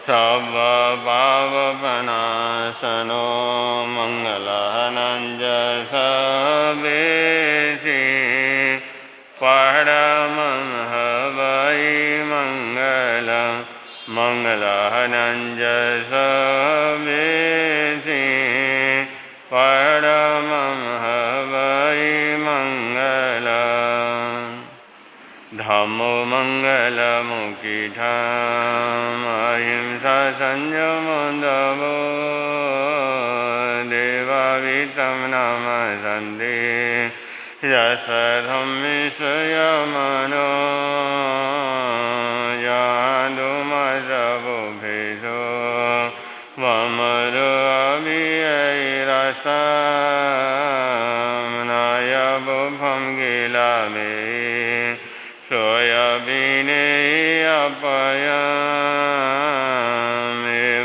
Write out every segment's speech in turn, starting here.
सर्वपापनाशनो मंगलानंजसवेशे परमं हवै मंगलं मंगलानंजसवेशे परमं हवै मंगलं धम्मो मंगलमुखिधाम अहिंसा संयमो दमो देवावितं नमस्ते यशधम्मिषयमनो यादुमजबुभेषो वमरो अभियैरसं नयबुभं गिलामे सोयबिने अपयं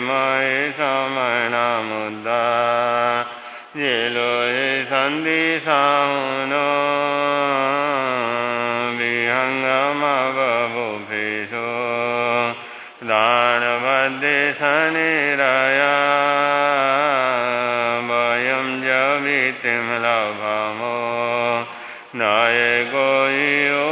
मयि समनमुद्दा येलोहि सन्दिशाहुनो विहङ्गमबुभेषो दानवद्देशनिरया वयं जवितिं लभमो नये गोयो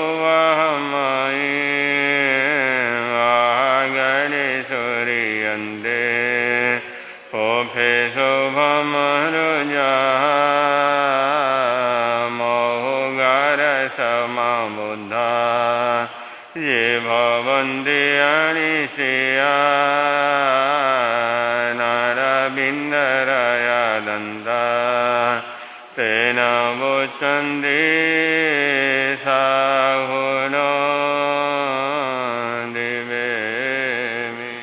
ये भवन्ति अनिशया नरविन्दरया दन्ता तेन वोचन्ति साहुनो दिवेमि।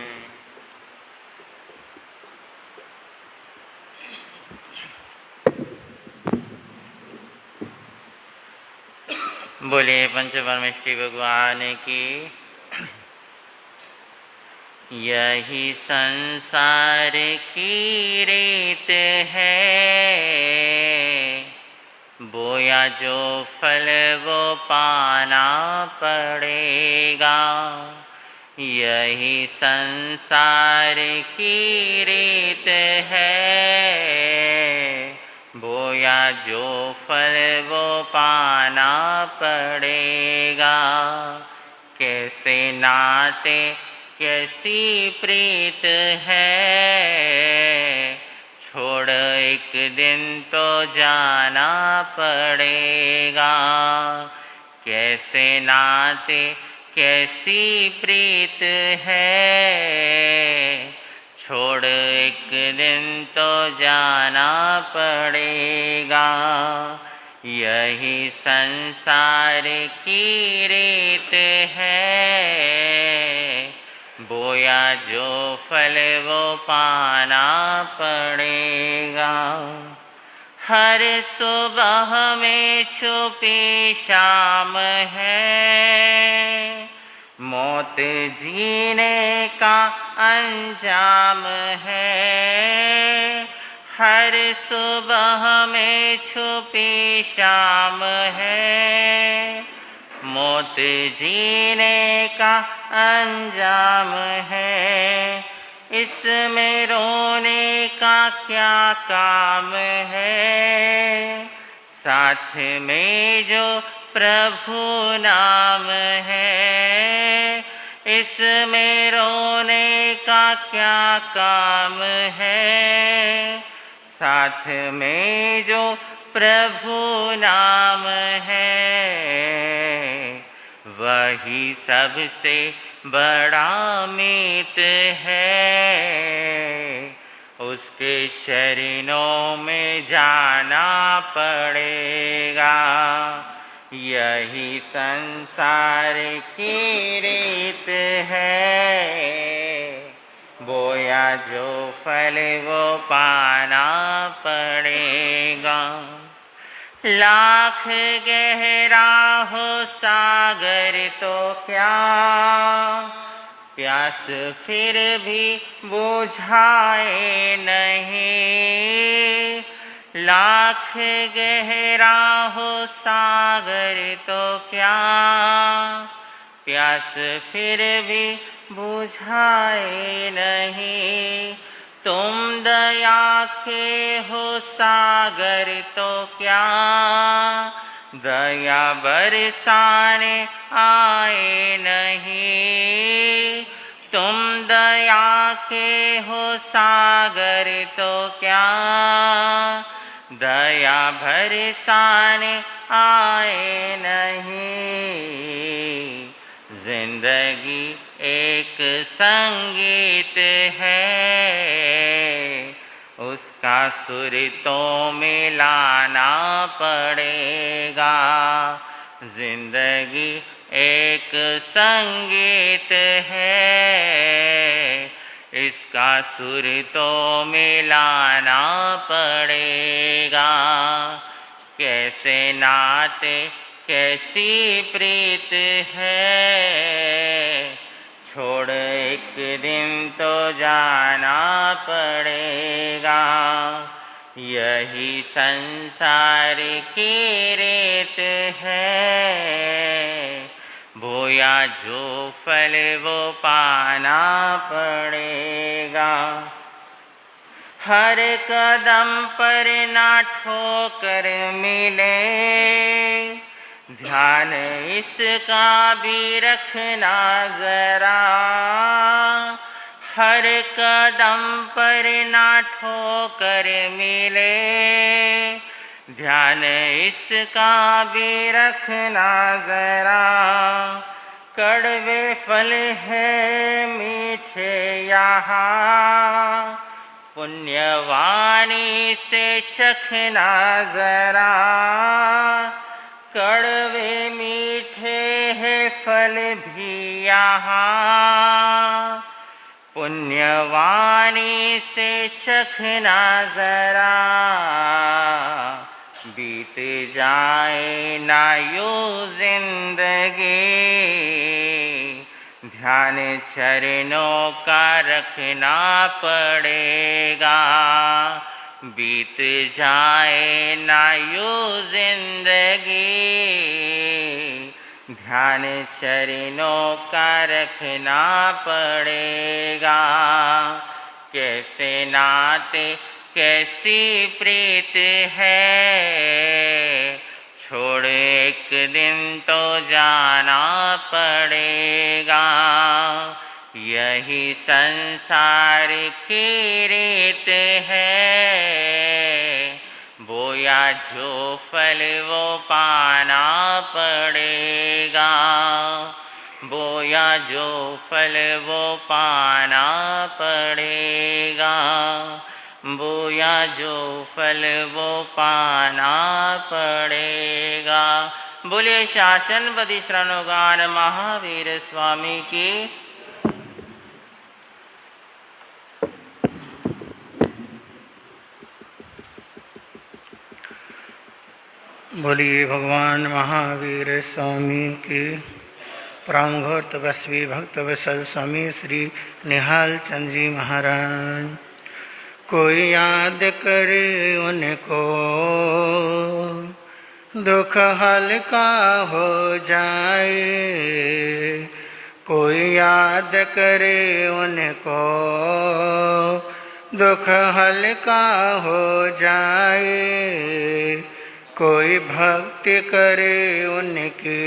बोले पंचपरमेष्टि भगवान की। यही संसार की रीत है, बोया जो फल वो पाना पड़ेगा। यही संसार की रीत है, बोया जो फल वो पाना पड़ेगा। कैसे नाते कैसी प्रीत है, छोड़ एक दिन तो जाना पड़ेगा। कैसे नाते कैसी प्रीत है, छोड़ एक दिन तो जाना पड़ेगा। यही संसार की रीत है, बोया जो फल वो पाना पड़ेगा। हर सुबह में छुपी शाम है, मौत जीने का अंजाम है। हर सुबह में छुपी शाम है, मौत जीने का अंजाम है। इसमें रोने का क्या काम है, साथ में जो प्रभु नाम है। इसमें रोने का क्या काम है, साथ में जो प्रभु नाम है। वही सबसे बड़ा मीत है, उसके चरणों में जाना पड़ेगा। यही संसार की रीत है, बोया जो फल वो पाना पड़ेगा। लाख गहरा हो सागर तो क्या, प्यास फिर भी बुझाए नहीं। लाख गहरा हो सागर तो क्या, प्यास फिर भी बुझाए नहीं। तुम दया के हो सागर तो क्या दया बरसाने आए नहीं। तुम दया के हो सागर तो क्या दया बरसाने आए नहीं। जिंदगी एक संगीत है, उसका सुर तो मिलाना पड़ेगा। जिंदगी एक संगीत है, इसका सुर तो मिलाना पड़ेगा। कैसे नाते कैसी प्रीत है, छोड़ एक दिन तो जाना पड़ेगा। यही संसार की रेत है, बोया जो फल वो पाना पड़ेगा। हर कदम पर ना ठोकर मिले, ध्यान इसका भी रखना जरा। हर कदम पर ना ठोकर मिले, ध्यान इसका भी रखना जरा। कड़वे फल है मीठे यहाँ, पुण्यवाणी से चखना जरा। कड़वे मीठे हैं फल भी यहाँ, पुण्यवाणी से चखना जरा। बीत जाए ना यूं जिंदगी, ध्यान चरणों का रखना पड़ेगा। बीत जाए ना यूं जिंदगी, ध्यान चरणों का रखना पड़ेगा। कैसे नाते कैसी प्रीत है, छोड़ एक दिन तो जाना पड़ेगा। यही संसार की रीत है, बोया जो फल वो पाना पड़ेगा। बोया जो फल वो पाना पड़ेगा। बोया जो फल वो पाना पड़ेगा। बोले शासन बदी श्रणुगान महावीर स्वामी की। बोलिए भगवान महावीर स्वामी की। परम घोर तपस्वी भक्त वत्सल स्वामी श्री निहाल चंद जी महाराज। कोई याद करे उनको दुख हल्का हो जाए। कोई याद करे उनको दुख हल्का हो जाए। कोई भक्ति करे उनकी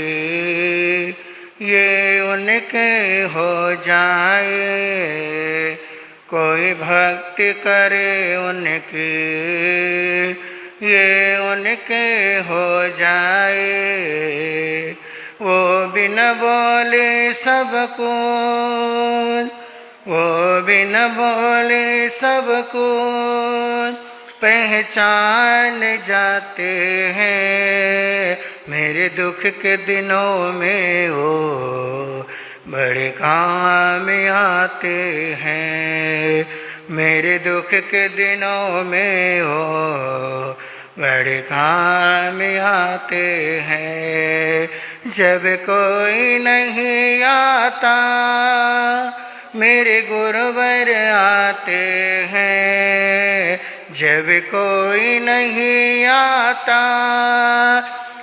ये उनके हो जाए। कोई भक्ति करे उनकी ये उनके हो जाए। वो बिन बोले सब कुछ, वो बिन बोले सब कुछ पहचान जाते हैं। मेरे दुख के दिनों में वो बड़े काम आते हैं। मेरे दुख के दिनों में वो बड़े काम आते हैं। जब कोई नहीं आता मेरे गुरुवर आते हैं। जब कोई नहीं आता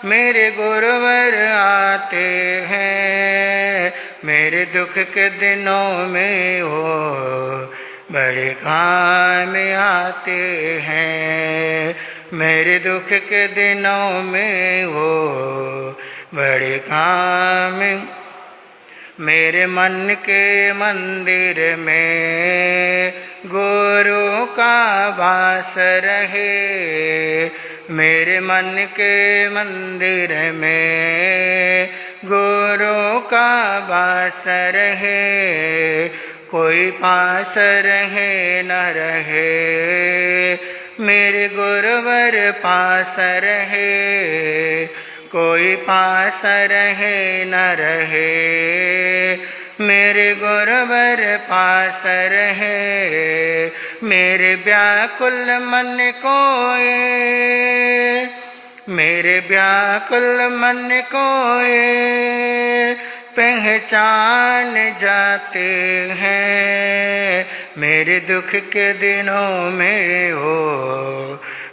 मेरे गुरुवर आते हैं। मेरे दुख के दिनों में वो बड़े काम आते हैं। मेरे दुख के दिनों में वो बड़े काम। मेरे मन के मंदिर में गुरु का वास रहे। मेरे मन के मंदिर में गुरु का वास रहे। कोई पास रहे न रहे, मेरे गुरुवर पास रहे। कोई पास रहे न रहे, मेरे गुरुवर पास रहे। मेरे व्याकुल मन को मेरे व्याकुल मन को पहचान जाते हैं। मेरे दुख के दिनों में वो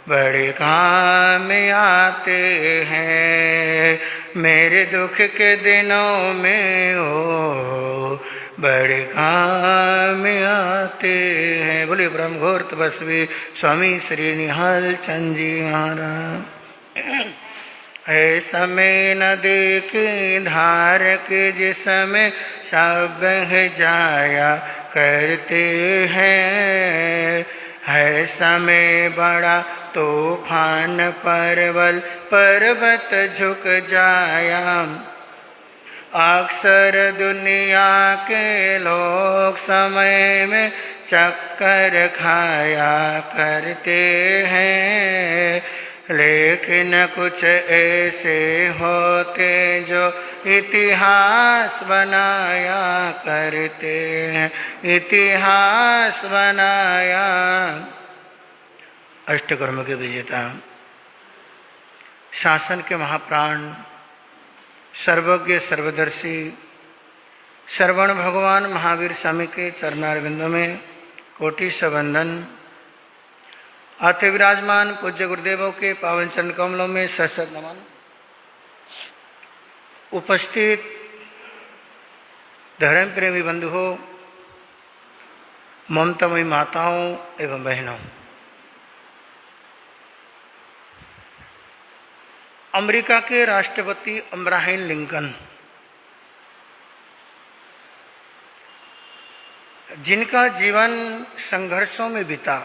बड़े काम आते हैं। मेरे दुख के दिनों में वो बड़े काम आते हैं। बोले ब्रह्मघोर तपस्वी स्वामी श्री निहाल चंद जी महाराज। है समय न देखी धार के जिसमें सब बह जाया करते हैं। है समय बड़ा तूफान परवल पर्वत झुक जाया। अक्सर दुनिया के लोग समय में चक्कर खाया करते हैं। लेकिन कुछ ऐसे होते जो इतिहास बनाया करते हैं। इतिहास बनाया। अष्टकर्म के विजेता, शासन के महाप्राण, सर्वज्ञ सर्वदर्शी श्रवण भगवान महावीर स्वामी के चरणारविंदों में कोटि सवंदन। आते विराजमान पूज्य गुरुदेवों के पावन चरण कमलों में सशद नमन। उपस्थित धर्म प्रेमी बंधुओं, ममतामयी माताओं एवं बहनों, अमेरिका के राष्ट्रपति अब्राहम लिंकन, जिनका जीवन संघर्षों में बीता,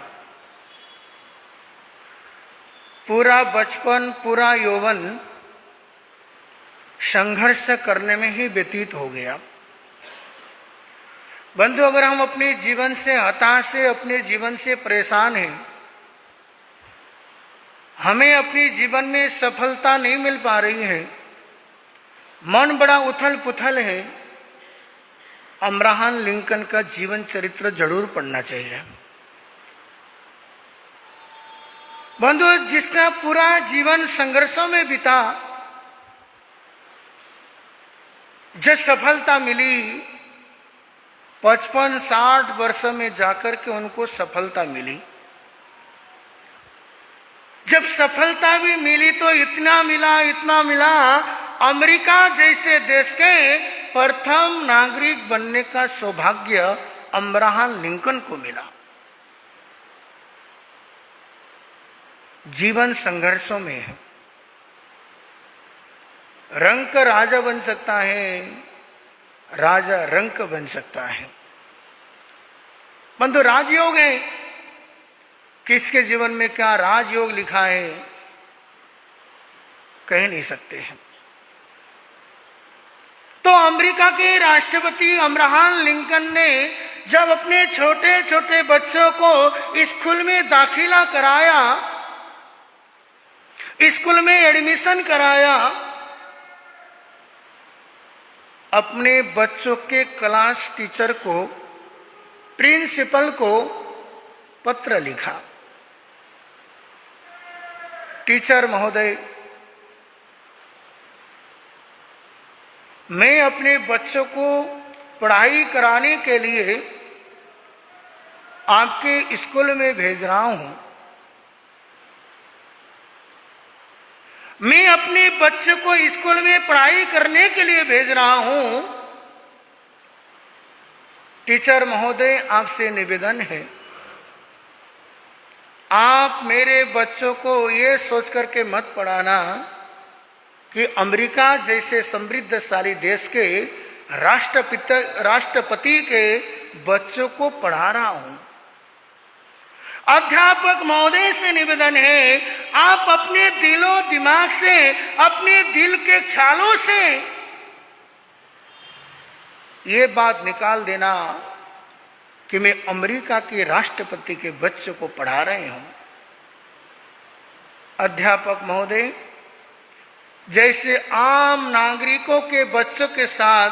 पूरा बचपन पूरा यौवन संघर्ष करने में ही व्यतीत हो गया। बंधु, अगर हम अपने जीवन से हताश है, अपने जीवन से परेशान हैं, हमें अपने जीवन में सफलता नहीं मिल पा रही है, मन बड़ा उथल पुथल है, अब्राहम लिंकन का जीवन चरित्र जरूर पढ़ना चाहिए। बंधु, जिसका पूरा जीवन संघर्षों में बीता, जब सफलता मिली 55-60 वर्ष में जाकर के उनको सफलता मिली। जब सफलता भी मिली तो इतना मिला, अमेरिका जैसे देश के प्रथम नागरिक बनने का सौभाग्य अब्राहम लिंकन को मिला। जीवन संघर्षों में है। रंक राजा बन सकता है, राजा रंक बन सकता है। बंधु, राजयोग है, किसके जीवन में क्या राजयोग लिखा है कह नहीं सकते हैं। तो अमेरिका के राष्ट्रपति अब्राहम लिंकन ने जब अपने छोटे छोटे बच्चों को स्कूल में दाखिला कराया, स्कूल में एडमिशन कराया, अपने बच्चों के क्लास टीचर को, प्रिंसिपल को पत्र लिखा। टीचर महोदय, मैं अपने बच्चों को पढ़ाई कराने के लिए आपके स्कूल में भेज रहा हूं। मैं अपने बच्चे को स्कूल में पढ़ाई करने के लिए भेज रहा हूं, टीचर महोदय, आपसे निवेदन है, आप मेरे बच्चों को ये सोच करके मत पढ़ाना कि अमेरिका जैसे समृद्धशाली देश के राष्ट्रपति के बच्चों को पढ़ा रहा हूं। अध्यापक महोदय से निवेदन है, आप अपने दिलो दिमाग से, अपने दिल के ख्यालों से ये बात निकाल देना कि मैं अमेरिका के राष्ट्रपति के बच्चों को पढ़ा रहे हूं। अध्यापक महोदय, जैसे आम नागरिकों के बच्चों के साथ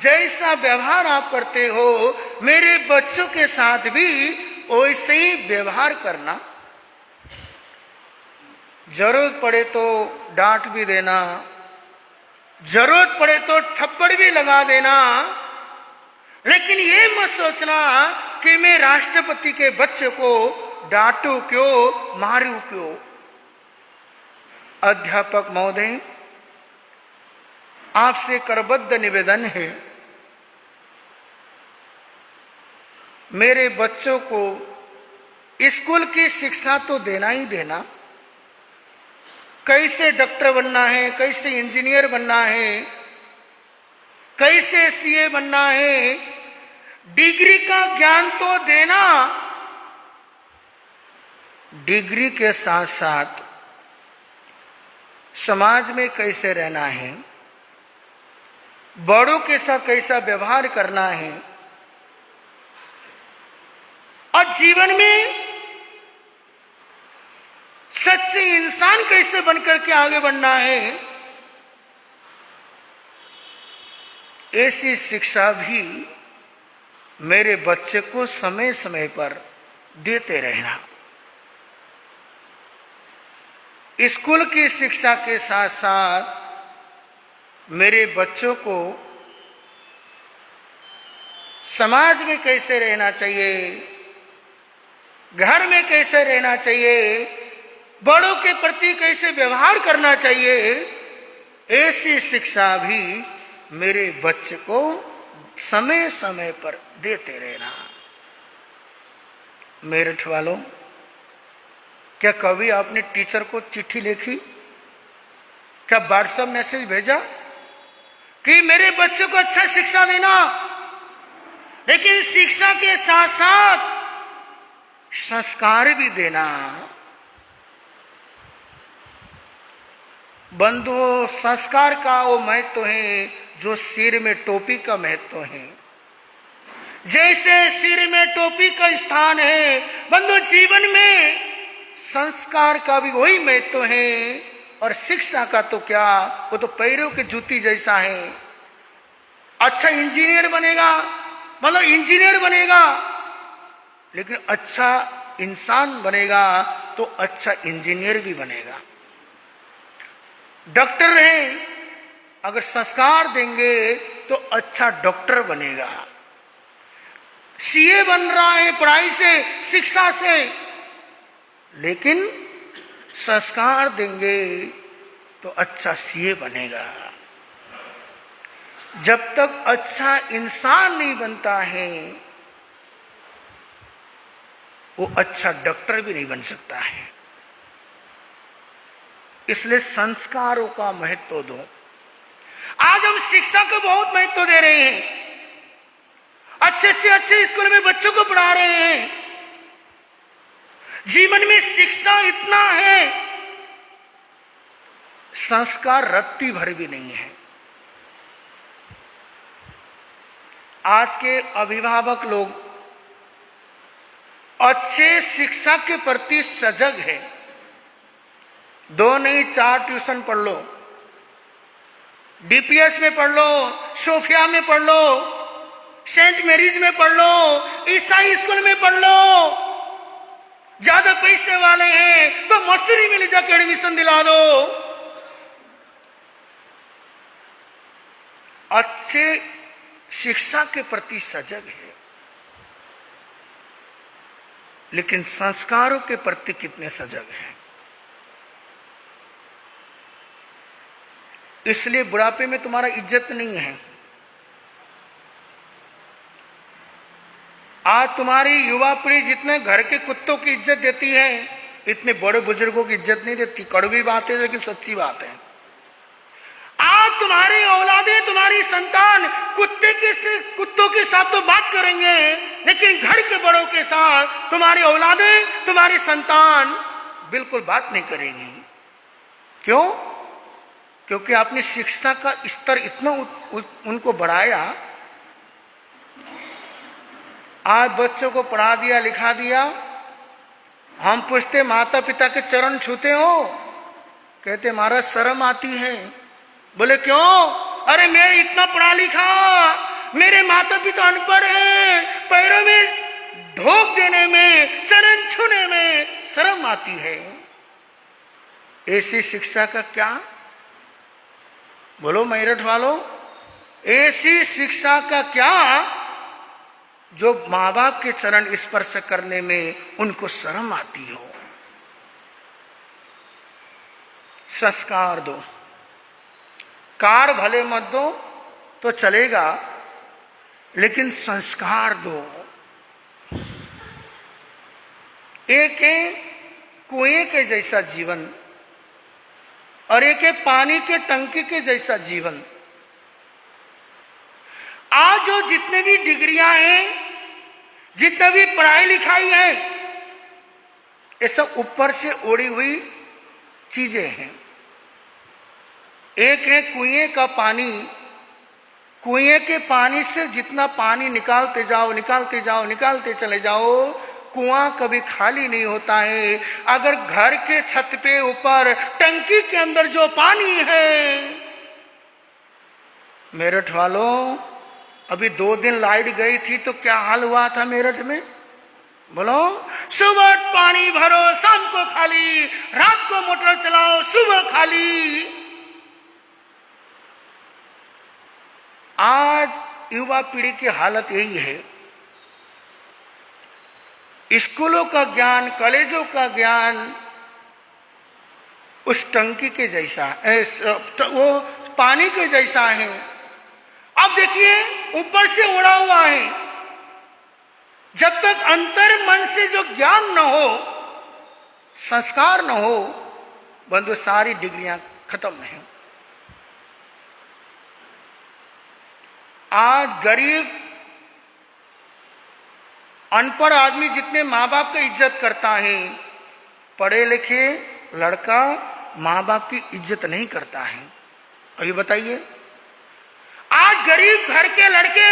जैसा व्यवहार आप करते हो, मेरे बच्चों के साथ भी वैसे ही व्यवहार करना। जरूरत पड़े तो डांट भी देना, जरूरत पड़े तो थप्पड़ भी लगा देना, लेकिन ये मत सोचना कि मैं राष्ट्रपति के बच्चे को डांटू क्यों, मारूं क्यों। अध्यापक महोदय, आपसे करबद्ध निवेदन है, मेरे बच्चों को स्कूल की शिक्षा तो देना ही देना। कैसे डॉक्टर बनना है, कैसे इंजीनियर बनना है, कैसे सीए बनना है, डिग्री का ज्ञान तो देना। डिग्री के साथ साथ समाज में कैसे रहना है, बड़ों के साथ कैसा व्यवहार करना है, और जीवन में सच्चे इंसान कैसे बनकर के आगे बढ़ना है, ऐसी शिक्षा भी मेरे बच्चे को समय समय पर देते रहना। स्कूल की शिक्षा के साथ साथ मेरे बच्चों को समाज में कैसे रहना चाहिए, घर में कैसे रहना चाहिए, बड़ों के प्रति कैसे व्यवहार करना चाहिए, ऐसी शिक्षा भी मेरे बच्चे को समय समय पर देते रहना। मेरठ वालों, क्या कभी आपने टीचर को चिट्ठी लिखी, क्या व्हाट्सएप मैसेज भेजा कि मेरे बच्चों को अच्छा शिक्षा देना, लेकिन शिक्षा के साथ साथ संस्कार भी देना। बंधुओं, संस्कार का वो महत्व है जो सिर में टोपी का महत्व है। जैसे सिर में टोपी का स्थान है, बंधु जीवन में संस्कार का भी वही महत्व है। और शिक्षा का तो क्या, वो तो पैरों की जूती जैसा है। अच्छा इंजीनियर बनेगा, मतलब इंजीनियर बनेगा, लेकिन अच्छा इंसान बनेगा तो अच्छा इंजीनियर भी बनेगा। डॉक्टर है, अगर संस्कार देंगे तो अच्छा डॉक्टर बनेगा। सीए बन रहा है पढ़ाई से, शिक्षा से, लेकिन संस्कार देंगे तो अच्छा सीए बनेगा। जब तक अच्छा इंसान नहीं बनता है, वो अच्छा डॉक्टर भी नहीं बन सकता है। इसलिए संस्कारों का महत्व दो। आज हम शिक्षा को बहुत महत्व दे रहे हैं, अच्छे से अच्छे स्कूल में बच्चों को पढ़ा रहे हैं। जीवन में शिक्षा इतना है, संस्कार रत्ती भर भी नहीं है। आज के अभिभावक लोग अच्छे शिक्षा के प्रति सजग है। 2 नहीं 4 ट्यूशन पढ़ लो, डीपीएस में पढ़ लो, सोफिया में पढ़ लो, सेंट मैरीज में पढ़ लो, ईसाई स्कूल में पढ़ लो। ज्यादा पैसे वाले हैं तो मसूरी में ले जाकर एडमिशन दिला दो। अच्छे शिक्षा के प्रति सजग है, लेकिन संस्कारों के प्रति कितने सजग हैं। इसलिए बुढ़ापे में तुम्हारा इज्जत नहीं है। आज तुम्हारी युवा पीढ़ी जितने घर के कुत्तों की इज्जत देती है, इतने बड़े बुजुर्गों की इज्जत नहीं देती। कड़वी बात है लेकिन सच्ची बात है। आज तुम्हारी औलादें, तुम्हारी संतान कुत्तों के साथ तो बात करेंगे, लेकिन घर के बड़ों के साथ तुम्हारी औलादें, तुम्हारी संतान बिल्कुल बात नहीं करेगी। क्यों? क्योंकि आपने शिक्षा का स्तर इतना उनको बढ़ाया। आज बच्चों को पढ़ा दिया, लिखा दिया। हम पूछते माता पिता के चरण छूते हो? कहते महाराज शर्म आती है। बोले क्यों? अरे मैं इतना पढ़ा लिखा, मेरे माता पिता अनपढ़ हैं, पैरों में ढोक देने में, चरण छूने में शर्म आती है। ऐसी शिक्षा का क्या? बोलो मेरठ वालों, ऐसी शिक्षा का क्या जो माँ बाप के चरण स्पर्श करने में उनको शर्म आती हो? संस्कार दो। कार भले मत दो तो चलेगा, लेकिन संस्कार दो। एक है कुएं के जैसा जीवन और एक है पानी के टंकी के जैसा जीवन। आज जो जितने भी डिग्रियां हैं, जितने भी पढ़ाई लिखाई है, ये सब ऊपर से ओढ़ी हुई चीजें हैं। एक है कुएं का पानी। कुएं के पानी से जितना पानी निकालते जाओ, निकालते जाओ, निकालते चले जाओ, कुआं कभी खाली नहीं होता है। अगर घर के छत पे ऊपर टंकी के अंदर जो पानी है, मेरठ वालों अभी 2 दिन लाइट गई थी तो क्या हाल हुआ था मेरठ में? बोलो, सुबह पानी भरो, शाम को खाली, रात को मोटर चलाओ, सुबह खाली। आज युवा पीढ़ी की हालत यही है। स्कूलों का ज्ञान, कॉलेजों का ज्ञान उस टंकी के जैसा, वो पानी के जैसा है। अब देखिए ऊपर से उड़ा हुआ है। जब तक अंतर मन से जो ज्ञान न हो, संस्कार न हो, बंधु सारी डिग्रियां खत्म है। आज गरीब अनपढ़ आदमी जितने माँ बाप की इज्जत करता है, पढ़े लिखे लड़का माँ बाप की इज्जत नहीं करता है। अभी बताइए, आज गरीब घर के लड़के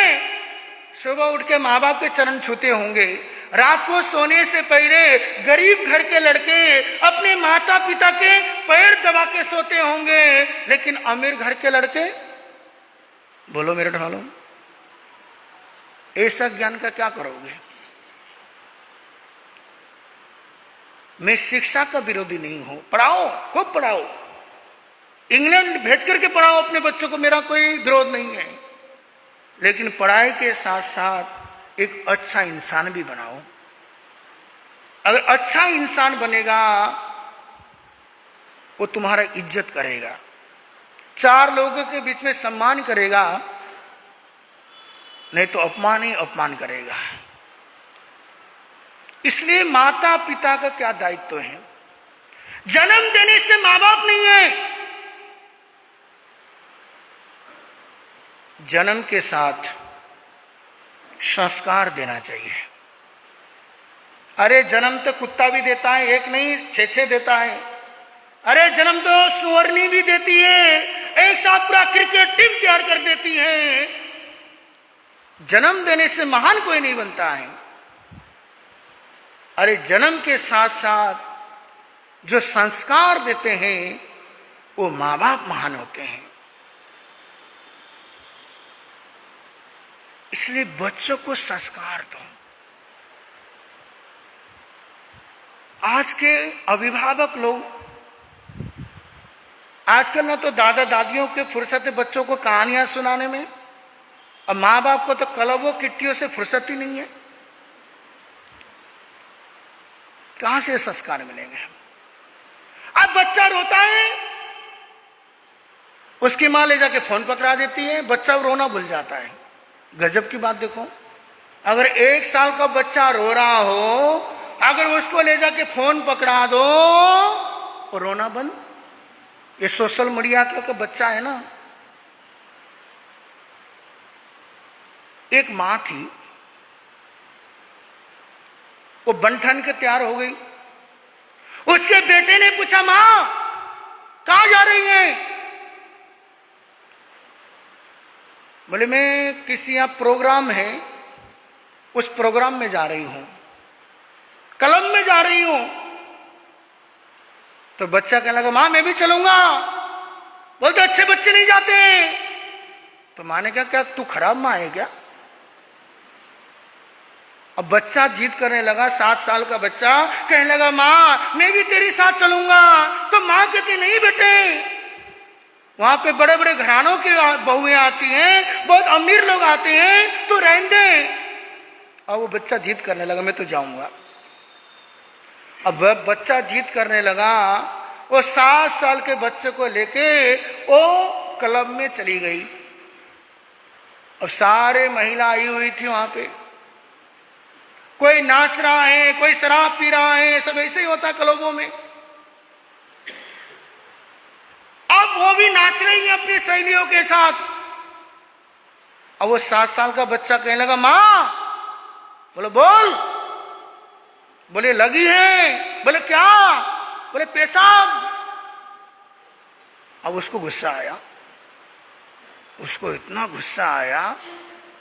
सुबह उठ के माँ बाप के चरण छूते होंगे, रात को सोने से पहले गरीब घर के लड़के अपने माता पिता के पैर दबा के सोते होंगे, लेकिन अमीर घर के लड़के, बोलो मेरठ वालों, ऐसा ज्ञान का क्या करोगे? मैं शिक्षा का विरोधी नहीं हूं, पढ़ाओ, खूब पढ़ाओ, इंग्लैंड भेज करके पढ़ाओ अपने बच्चों को, मेरा कोई विरोध नहीं है। लेकिन पढ़ाई के साथ साथ एक अच्छा इंसान भी बनाओ। अगर अच्छा इंसान बनेगा वो तुम्हारा इज्जत करेगा, 4 लोगों के बीच में सम्मान करेगा, नहीं तो अपमान ही अपमान करेगा। इसलिए माता पिता का क्या दायित्व है? जन्म देने से मां बाप नहीं है, जन्म के साथ संस्कार देना चाहिए। अरे जन्म तो कुत्ता भी देता है, एक नहीं 6-6 देता है। अरे जन्म तो सुअरनी भी देती है, एक साथ पूरा क्रिकेट टीम तैयार कर देती है। जन्म देने से महान कोई नहीं बनता है। अरे जन्म के साथ साथ जो संस्कार देते हैं वो माँ बाप महान होते हैं। इसलिए बच्चों को संस्कार दो। आज के अभिभावक लोग आजकल ना तो दादा दादियों के फुर्सत है बच्चों को कहानियां सुनाने में, और माँ बाप को तो क्लबों किट्टियों से फुर्सत ही नहीं है। कहां से संस्कार मिलेंगे? अब बच्चा रोता है, उसकी माँ ले जाके फोन पकड़ा देती है, बच्चा रोना भूल जाता है। गजब की बात देखो, अगर 1 साल का बच्चा रो रहा हो, अगर उसको ले जाके फोन पकड़ा दो और रोना बंद। ये सोशल मीडिया का बच्चा है ना। एक मां थी, वो बन-ठन के तैयार हो गई। उसके बेटे ने पूछा, मां कहां जा रही हैं? बोले मैं किसी यहां प्रोग्राम है, उस प्रोग्राम में जा रही हूं, कलम में जा रही हूं। तो बच्चा कहने लगा, मां मैं भी चलूंगा। बोलते अच्छे बच्चे नहीं जाते। तो मां ने कहा, क्या तू खराब मां है क्या? अब बच्चा जिद करने लगा, 7 साल का बच्चा कहने लगा, मां मैं भी तेरे साथ चलूंगा। तो मां कहती, नहीं बेटे, वहां पे बड़े बड़े घरानों की बहुएं आती हैं, बहुत अमीर लोग आते हैं, तो रहने दे। अब वो बच्चा जिद करने लगा, मैं तो जाऊंगा। अब बच्चा जिद करने लगा, वो 7 साल के बच्चे को लेके वो क्लब में चली गई। अब सारे महिला आई हुई थी वहां पे, कोई नाच रहा है, कोई शराब पी रहा है, सब ऐसे ही होता क्लबों में। अब वो भी नाच रही है अपनी सहेलियों के साथ। अब वो 7 साल का बच्चा कहने लगा, मां। बोले बोल। बोले लगी है। बोले क्या? बोले पेशाब। अब उसको गुस्सा आया, उसको इतना गुस्सा आया,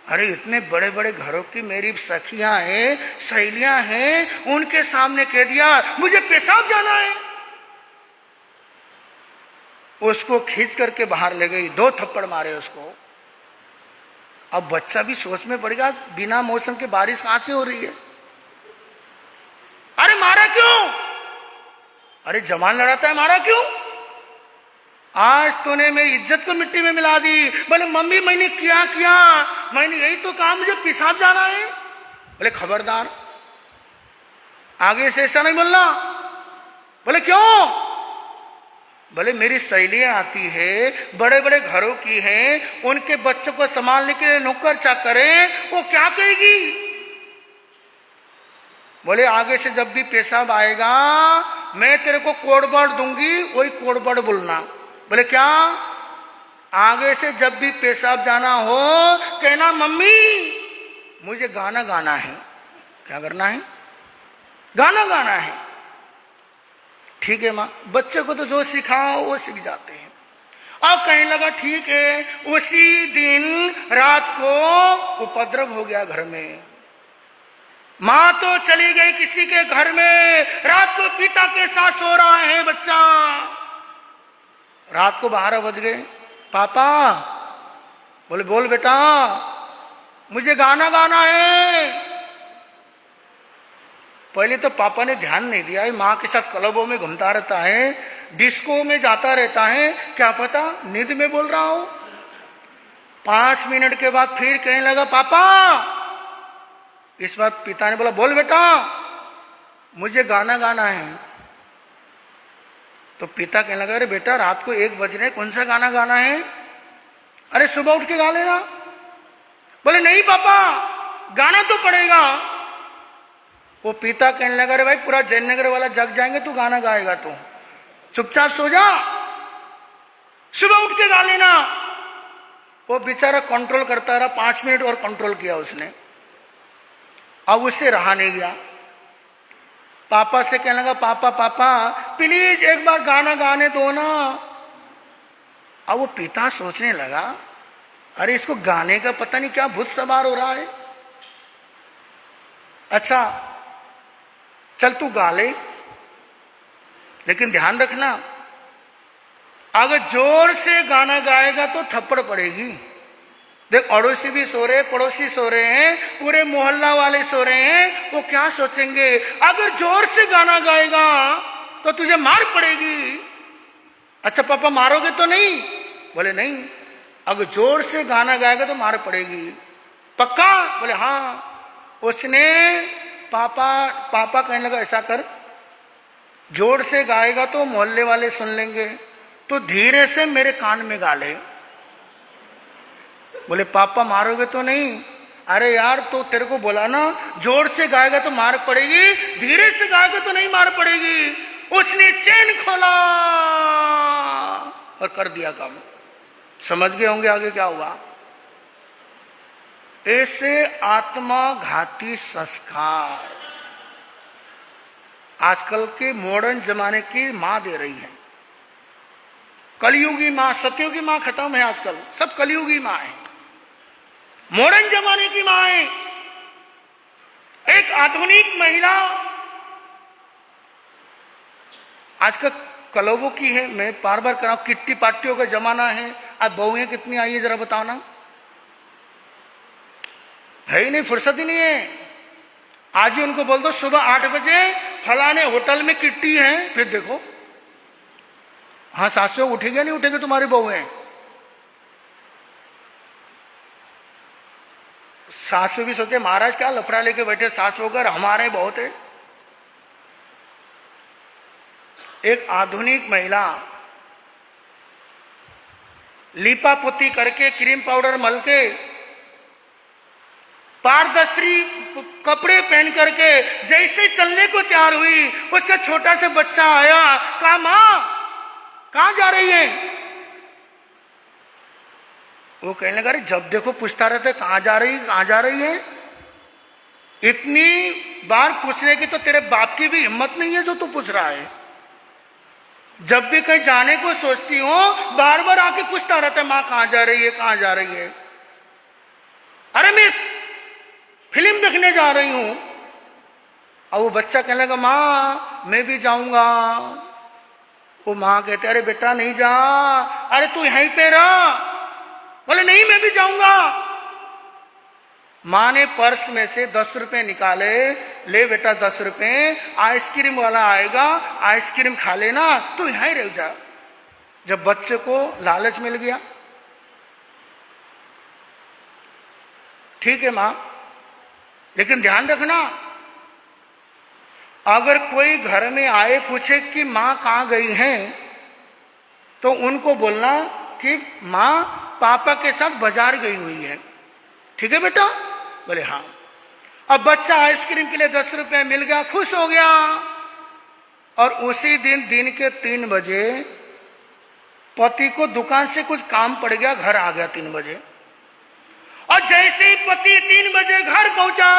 अरे इतने बड़े बड़े घरों की मेरी सखियां हैं, सहेलियां हैं, उनके सामने कह दिया मुझे पेशाब जाना है। उसको खींच करके बाहर ले गई, 2 थप्पड़ मारे उसको। अब बच्चा भी सोच में पड़ गया, बिना मौसम के बारिश कहां से हो रही है? अरे मारा क्यों? अरे जवान लड़ाता है, मारा क्यों? आज तूने मेरी इज्जत को मिट्टी में मिला दी। बोले मम्मी मैंने क्या किया? मैंने यही तो कहा मुझे पेशाब जाना है। बोले खबरदार, आगे से ऐसा नहीं बोलना। बोले क्यों? बोले मेरी सहेलियां आती है, बड़े बड़े घरों की हैं, उनके बच्चों को संभालने के लिए नौकर चाकर है, वो क्या कहेगी? बोले आगे से जब भी पेशाब आएगा मैं तेरे को कोडवर्ड दूंगी, वही कोडवर्ड बोलना। बोले क्या? आगे से जब भी पेशाब जाना हो कहना मम्मी मुझे गाना गाना है। क्या करना है? गाना गाना है। ठीक है माँ। बच्चे को तो जो सिखाओ वो सीख जाते हैं। अब कहने लगा ठीक है। उसी दिन रात को उपद्रव हो गया घर में। माँ तो चली गई किसी के घर में, रात को पिता के साथ सो रहा है बच्चा। रात को 12 बज गए। पापा। बोले बोल बेटा, मुझे गाना गाना है। पहले तो पापा ने ध्यान नहीं दिया, माँ के साथ क्लबों में घूमता रहता है, डिस्को में जाता रहता है, क्या पता नींद में बोल रहा हो। 5 मिनट के बाद फिर कहने लगा पापा। इस बार पिता ने बोला बोल बेटा, मुझे गाना गाना है। तो पिता कहने लगा अरे बेटा रात को 1 बज रहे, कौन सा गाना गाना है? अरे सुबह उठ के गा लेना। बोले नहीं पापा, गाना तो पड़ेगा। वो पिता कहने लगा अरे भाई पूरा जयनगर वाला जग जाएंगे, तू गाना गाएगा तो चुपचाप सो जा, सुबह उठ के गा लेना। वो बेचारा कंट्रोल करता रहा, 5 मिनट और कंट्रोल किया उसने। अब उससे रहा नहीं गया। पापा से कहने लगा पापा पापा प्लीज एक बार गाना गाने दो ना। अब वो पिता सोचने लगा अरे इसको गाने का पता नहीं क्या भूत सवार हो रहा है। अच्छा चल तू गा ले, लेकिन ध्यान रखना अगर जोर से गाना गाएगा तो थप्पड़ पड़ेगी। देख अड़ोसी भी सो रहे, पड़ोसी सो रहे हैं, पूरे मोहल्ला वाले सो रहे हैं, वो क्या सोचेंगे? अगर जोर से गाना गाएगा तो तुझे मार पड़ेगी। अच्छा पापा मारोगे तो नहीं? बोले नहीं, अगर जोर से गाना गाएगा तो मार पड़ेगी। पक्का? बोले हाँ। उसने पापा कहने लगा ऐसा कर, जोर से गाएगा तो मोहल्ले वाले सुन लेंगे, तो धीरे से मेरे कान में गा ले। बोले पापा मारोगे तो नहीं? अरे यार तो तेरे को बोला ना, जोर से गाएगा तो मार पड़ेगी, धीरे से गाएगा तो नहीं मार पड़ेगी। उसने चेन खोला और कर दिया काम। समझ गए होंगे आगे क्या हुआ। ऐसे आत्मघाती संस्कार आजकल के मॉडर्न जमाने की मां दे रही है। कलयुगी मां, सतयुगी मां खत्म है आजकल, सब कलयुगी मां है, मॉडर्न जमाने की मां है। एक आधुनिक महिला आजकल क्लबों की है। मैं बार बार कह रहा हूं, किट्टी पार्टियों का जमाना है। आज बहुएं कितनी आई है जरा बताओ ना। है ही नहीं, फुर्सत ही नहीं है। आज ही उनको बोल दो सुबह 8 बजे फलाने होटल में किट्टी है, फिर देखो हाँ सासों उठेगा नहीं उठेगा तुम्हारी बहुएं। सासू भी सोचे महाराज क्या लफड़ा लेके बैठे, सास होकर हमारे बहुत है। एक आधुनिक महिला लीपा पोती करके, क्रीम पाउडर मल के, पारदर्शी कपड़े पहन करके जैसे चलने को तैयार हुई, उसका छोटा सा बच्चा आया। कहा मां कहां जा रही है? वो कहने लगा जब देखो पूछता रहता कहां जा रही है। इतनी बार पूछने की तो तेरे बाप की भी हिम्मत नहीं है जो तू पूछ रहा है। जब भी कहीं जाने को सोचती हो बार बार आके पूछता रहता है मां कहां जा रही है, कहां जा रही है। अरे मैं फिल्म देखने जा रही हूं। और वो बच्चा कहने लगा मां मैं भी जाऊंगा। वो मां कहते अरे बेटा नहीं जा, अरे तू यहीं पे रह। बोले नहीं मैं भी जाऊंगा। मां ने पर्स में से 10 रुपए निकाले, ले बेटा 10 रुपए, आइसक्रीम वाला आएगा आइसक्रीम खा लेना, तू यहीं रह जा। जब बच्चे को लालच मिल गया, ठीक है मां, लेकिन ध्यान रखना अगर कोई घर में आए पूछे कि मां कहां गई हैं, तो उनको बोलना कि मां पापा के साथ बाजार गई हुई है। ठीक है बेटा? बोले हाँ। अब बच्चा आइसक्रीम के लिए 10 रुपए मिल गया, खुश हो गया। और उसी दिन के 3 बजे पति को दुकान से कुछ काम पड़ गया, घर आ गया 3 बजे। और जैसे ही पति 3 बजे घर पहुंचा,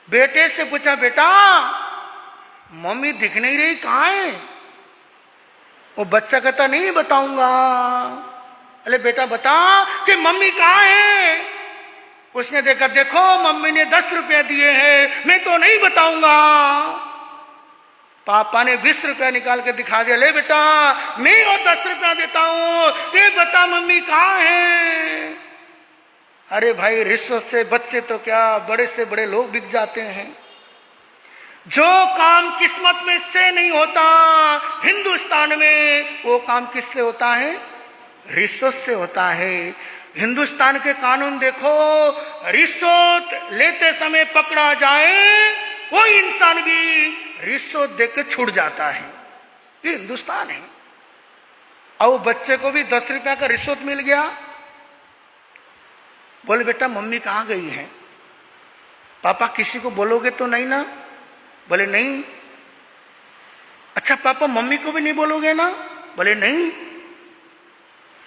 बेटे से पूछा बेटा मम्मी दिख नहीं रही कहां है? वो बच्चा कहता नहीं बताऊंगा। अरे बेटा बता कि मम्मी कहां है। उसने देखा देखो मम्मी ने 10 रुपए दिए हैं, मैं तो नहीं बताऊंगा। पापा ने 20 रुपया निकाल के दिखा दिया, ले बेटा मैं और 10 रुपया देता हूं, ये बता मम्मी कहां है। अरे भाई रिश्वत से बच्चे तो क्या बड़े से बड़े लोग बिक जाते हैं। जो काम किस्मत में से नहीं होता हिंदुस्तान में, वो काम किससे होता है? रिश्वत से होता है। हिंदुस्तान के कानून देखो, रिश्वत लेते समय पकड़ा जाए कोई इंसान भी रिश्वत देकर छूट जाता है। ये हिंदुस्तान है। और बच्चे को भी 10 रुपया का रिश्वत मिल गया। बोले बेटा मम्मी कहां गई है? पापा किसी को बोलोगे तो नहीं ना? बोले नहीं। अच्छा पापा मम्मी को भी नहीं बोलोगे ना? बोले नहीं।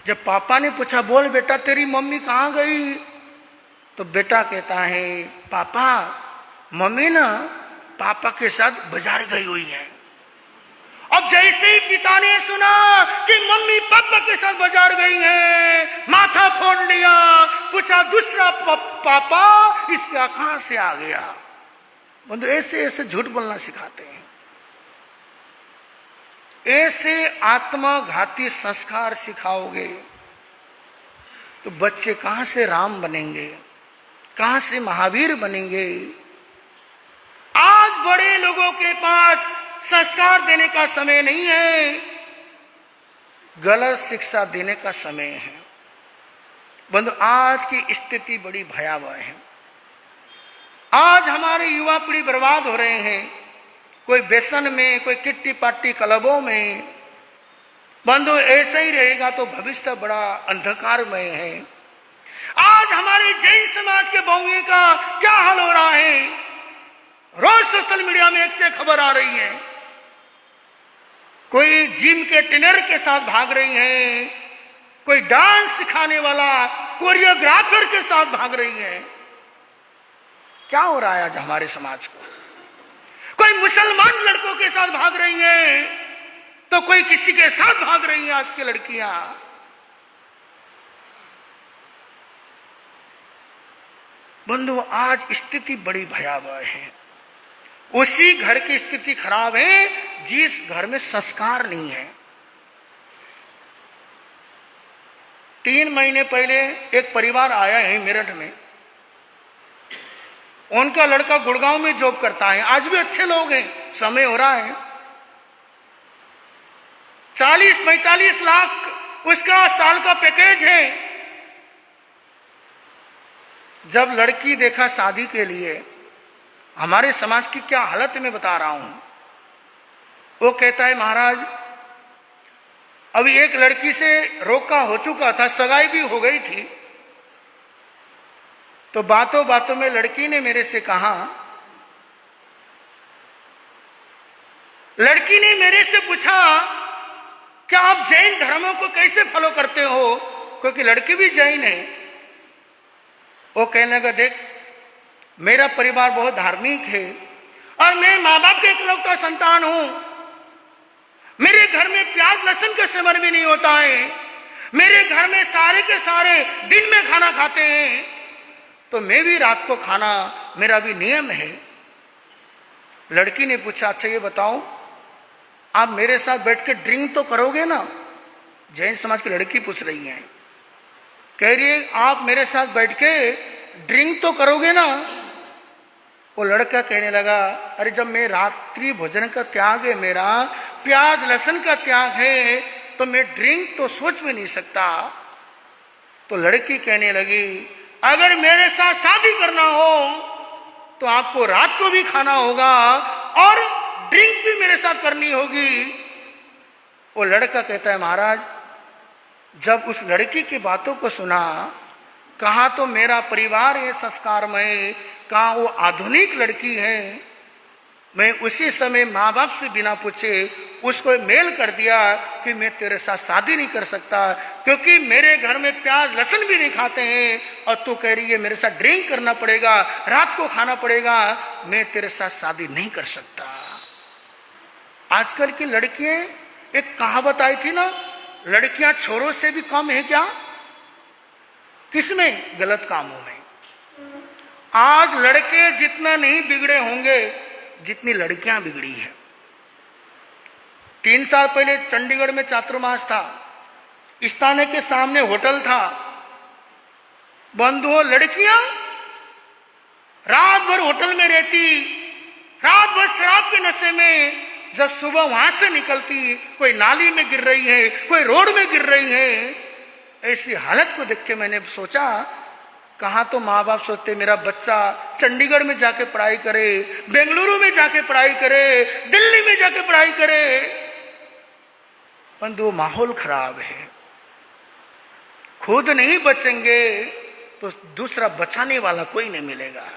जब पापा ने पूछा बोल बेटा तेरी मम्मी कहां गई, तो बेटा कहता है पापा मम्मी ना पापा के साथ बाजार गई हुई है। अब जैसे ही पिता ने सुना कि मम्मी पापा के साथ बाजार गई है, माथा फोड़ लिया। पूछा दूसरा पापा इसका कहां से आ गया? बंधु ऐसे ऐसे झूठ बोलना सिखाते हैं। ऐसे आत्मघाती संस्कार सिखाओगे तो बच्चे कहां से राम बनेंगे, कहां से महावीर बनेंगे। आज बड़े लोगों के पास संस्कार देने का समय नहीं है, गलत शिक्षा देने का समय है। बंधु आज की स्थिति बड़ी भयावह है। आज हमारे युवा पीढ़ी बर्बाद हो रहे हैं, कोई व्यसन में, कोई किट्टी पार्टी क्लबों में। बंधु ऐसा ही रहेगा तो भविष्य बड़ा अंधकारमय है। आज हमारे जैन समाज के बहुए का क्या हाल हो रहा है? रोज सोशल मीडिया में एक से खबर आ रही है। कोई जिम के ट्रेनर के साथ भाग रही है, कोई डांस सिखाने वाला कोरियोग्राफर के साथ भाग रही है। क्या हो रहा है आज हमारे समाज को? कोई मुसलमान लड़कों के साथ भाग रही है, तो कोई किसी के साथ भाग रही है आज की लड़कियां। बंधु, आज स्थिति बड़ी भयावह है। उसी घर की स्थिति खराब है जिस घर में संस्कार नहीं है। 3 महीने पहले एक परिवार आया है मेरठ में। उनका लड़का गुड़गांव में जॉब करता है, आज भी अच्छे लोग हैं, समय हो रहा है। 40-45 लाख उसका साल का पैकेज है। जब लड़की देखा शादी के लिए, हमारे समाज की क्या हालत में बता रहा हूं। वो कहता है, महाराज अभी एक लड़की से रोका हो चुका था, सगाई भी हो गई थी, तो बातों बातों में लड़की ने मेरे से कहा, लड़की ने मेरे से पूछा क्या आप जैन धर्मों को कैसे फॉलो करते हो, क्योंकि लड़की भी जैन है। वो कहने लगा, देख मेरा परिवार बहुत धार्मिक है और मैं माँ बाप के इकलौता संतान हूं। मेरे घर में प्याज लहसुन का सेवन भी नहीं होता है। मेरे घर में सारे के सारे दिन में खाना खाते हैं, तो मैं भी रात को खाना, मेरा भी नियम है। लड़की ने पूछा, अच्छा ये बताओ आप मेरे साथ बैठ के ड्रिंक तो करोगे ना? जैन समाज की लड़की पूछ रही है, कह रही है आप मेरे साथ बैठ के ड्रिंक तो करोगे ना? वो लड़का कहने लगा, अरे जब मैं रात्रि भोजन का त्याग है, मेरा प्याज लहसुन का त्याग है, तो मैं ड्रिंक तो सोच भी नहीं सकता। तो लड़की कहने लगी, अगर मेरे साथ शादी करना हो तो आपको रात को भी खाना होगा और ड्रिंक भी मेरे साथ करनी होगी। वो लड़का कहता है, महाराज जब उस लड़की की बातों को सुना, कहा तो मेरा परिवार है संस्कारमय, कहा वो आधुनिक लड़की है, मैं उसी समय माँ बाप से बिना पूछे उसको मेल कर दिया कि मैं तेरे साथ शादी नहीं कर सकता, क्योंकि मेरे घर में प्याज लहसुन भी नहीं खाते हैं और तू कह रही है मेरे साथ ड्रिंक करना पड़ेगा, रात को खाना पड़ेगा, मैं तेरे साथ शादी नहीं कर सकता। आजकल की लड़कियां, एक कहावत आई थी ना, लड़कियां छोरों से भी कम है क्या? किसमें? गलत कामों में। आज लड़के जितना नहीं बिगड़े होंगे जितनी लड़कियां बिगड़ी है। 3 साल पहले चंडीगढ़ में चातुर्मास था, इस थाने के सामने होटल था। बंधुओं, लड़कियां रात भर होटल में रहती, रात भर शराब के नशे में, जब सुबह वहां से निकलती, कोई नाली में गिर रही है, कोई रोड में गिर रही है। ऐसी हालत को देख के मैंने सोचा, कहा तो माँ बाप सोचते मेरा बच्चा चंडीगढ़ में जाके पढ़ाई करे, बेंगलुरु में जाके पढ़ाई करे, दिल्ली में जाके पढ़ाई करे, परंतु माहौल खराब है। खुद नहीं बचेंगे तो दूसरा बचाने वाला कोई नहीं मिलेगा।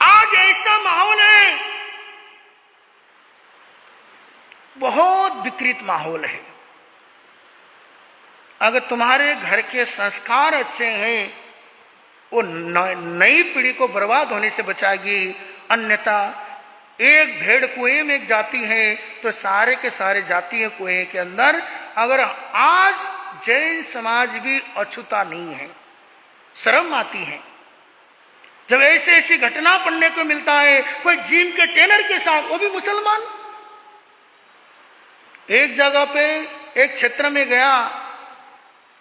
आज ऐसा माहौल है, बहुत विकृत माहौल है। अगर तुम्हारे घर के संस्कार अच्छे हैं, वो नई पीढ़ी को बर्बाद होने से बचाएगी। अन्यथा एक भेड़ कुएं में जाती है तो सारे के सारे जाती है कुएं के अंदर। अगर आज जैन समाज भी अछूता नहीं है, शर्म आती है जब ऐसे ऐसी घटना पढ़ने को मिलता है। कोई जिम के ट्रेनर के साथ, वो भी मुसलमान। एक जगह पे एक क्षेत्र में गया,